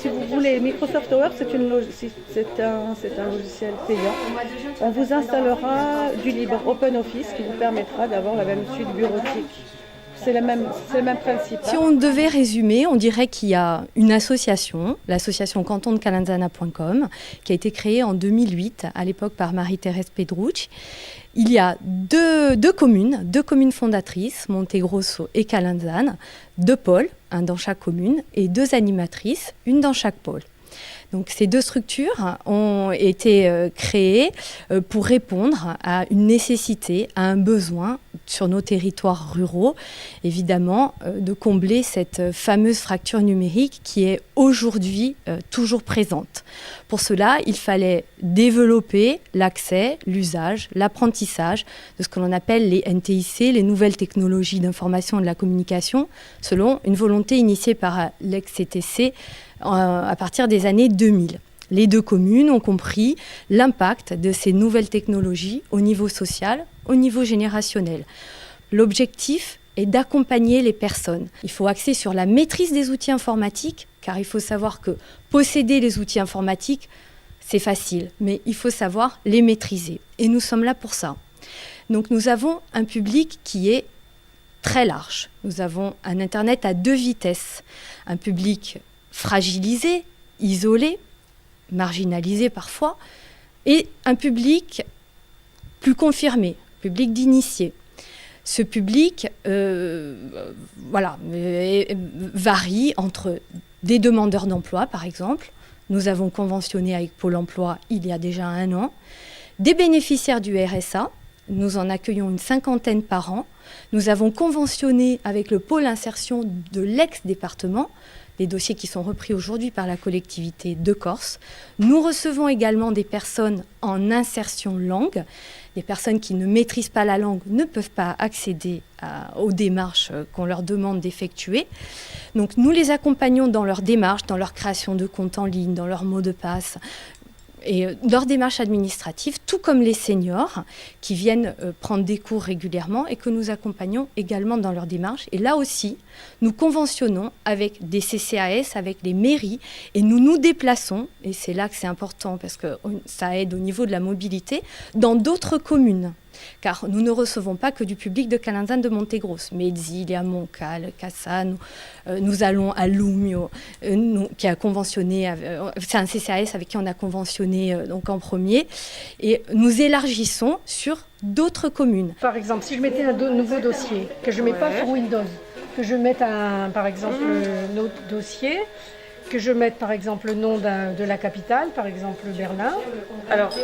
Si vous voulez, Microsoft Word, c'est un logiciel payant. On vous installera du libre OpenOffice qui vous permettra d'avoir la même suite bureautique. C'est le même principe. Si on devait résumer, on dirait qu'il y a une association, l'association cantondecalanzana.com, qui a été créée en 2008, à l'époque par Marie-Thérèse Pedrucci. Il y a deux communes fondatrices, Montegrosso et Calanzane, 2 pôles, un dans chaque commune, et 2 animatrices, une dans chaque pôle. Donc ces 2 structures ont été créées pour répondre à une nécessité, à un besoin sur nos territoires ruraux, évidemment, de combler cette fameuse fracture numérique qui est aujourd'hui toujours présente. Pour cela, il fallait développer l'accès, l'usage, l'apprentissage de ce que l'on appelle les NTIC, les nouvelles technologies d'information et de la communication, selon une volonté initiée par l'ex-CTC à partir des années 2000. Les 2 communes ont compris l'impact de ces nouvelles technologies au niveau social, au niveau générationnel. L'objectif est d'accompagner les personnes. Il faut axer sur la maîtrise des outils informatiques, car il faut savoir que posséder les outils informatiques, c'est facile, mais il faut savoir les maîtriser. Et nous sommes là pour ça. Donc nous avons un public qui est très large. Nous avons un Internet à 2 vitesses. Un public fragilisé, isolé, marginalisé parfois, et un public plus confirmé, public d'initiés. Ce public varie entre des demandeurs d'emploi, par exemple. Nous avons conventionné avec Pôle emploi il y a déjà 1 an. Des bénéficiaires du RSA, nous en accueillons une 50aine par an. Nous avons conventionné avec le pôle insertion de l'ex-département, des dossiers qui sont repris aujourd'hui par la collectivité de Corse. Nous recevons également des personnes en insertion langue. Les personnes qui ne maîtrisent pas la langue ne peuvent pas accéder aux démarches qu'on leur demande d'effectuer. Donc nous les accompagnons dans leur démarche, dans leur création de compte en ligne, dans leur mot de passe, et leur démarche administrative, tout comme les seniors qui viennent prendre des cours régulièrement et que nous accompagnons également dans leur démarche. Et là aussi, nous conventionnons avec des CCAS, avec les mairies, et nous nous déplaçons, et c'est là que c'est important parce que ça aide au niveau de la mobilité, dans d'autres communes. Car nous ne recevons pas que du public de Calanzane de Montegrosso, Medzilia, Montcal, Cassano. Nous allons à Lumio, qui a conventionné, c'est un CCAS avec qui on a conventionné donc en premier, et nous élargissons sur d'autres communes. Par exemple, si je mettais un nouveau dossier, que je ne mets pas sur Windows, que je mette par exemple un autre dossier, que je mette par exemple le nom de la capitale, par exemple Berlin. Alors,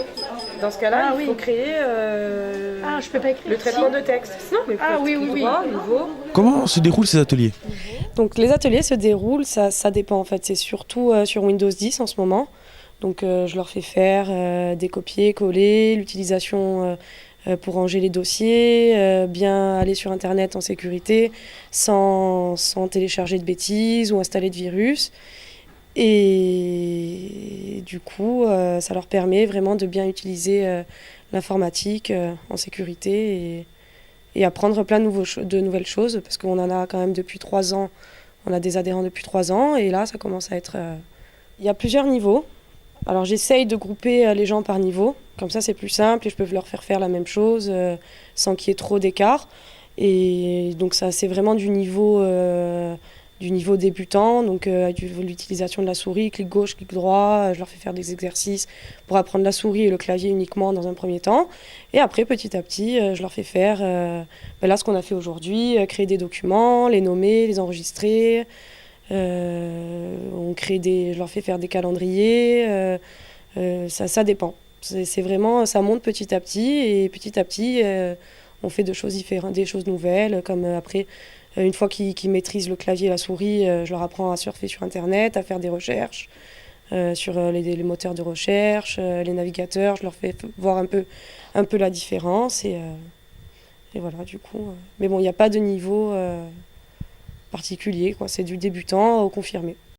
dans ce cas-là, il faut oui. créer Je peux pas écrire le traitement de texte. Non, mais oui. nouveau. Comment se déroulent ces ateliers ? Donc les ateliers se déroulent, ça dépend en fait, c'est surtout sur Windows 10 en ce moment. Donc je leur fais faire des copier-coller, l'utilisation pour ranger les dossiers, bien aller sur Internet en sécurité, sans télécharger de bêtises ou installer de virus. Et du coup, ça leur permet vraiment de bien utiliser l'informatique en sécurité et apprendre plein de nouvelles choses, parce qu'on en a quand même depuis 3 ans, on a des adhérents depuis 3 ans, et là, ça commence à être... Il y a plusieurs niveaux. Alors j'essaye de grouper les gens par niveau, comme ça c'est plus simple et je peux leur faire la même chose sans qu'il y ait trop d'écart. Et donc ça c'est vraiment du niveau débutant, donc l'utilisation de la souris, clic gauche, clic droit, je leur fais faire des exercices pour apprendre la souris et le clavier uniquement dans un premier temps. Et après petit à petit je leur fais faire là ce qu'on a fait aujourd'hui, créer des documents, les nommer, les enregistrer. Je leur fais faire des calendriers, ça dépend. C'est vraiment, ça monte petit à petit et petit à petit on fait des choses différentes, des choses nouvelles, comme après une fois qu'ils maîtrisent le clavier et la souris, je leur apprends à surfer sur internet, à faire des recherches sur les moteurs de recherche, les navigateurs, je leur fais voir un peu la différence et voilà du coup. Mais bon, il n'y a pas de niveau particulier, quoi. C'est du débutant au confirmé.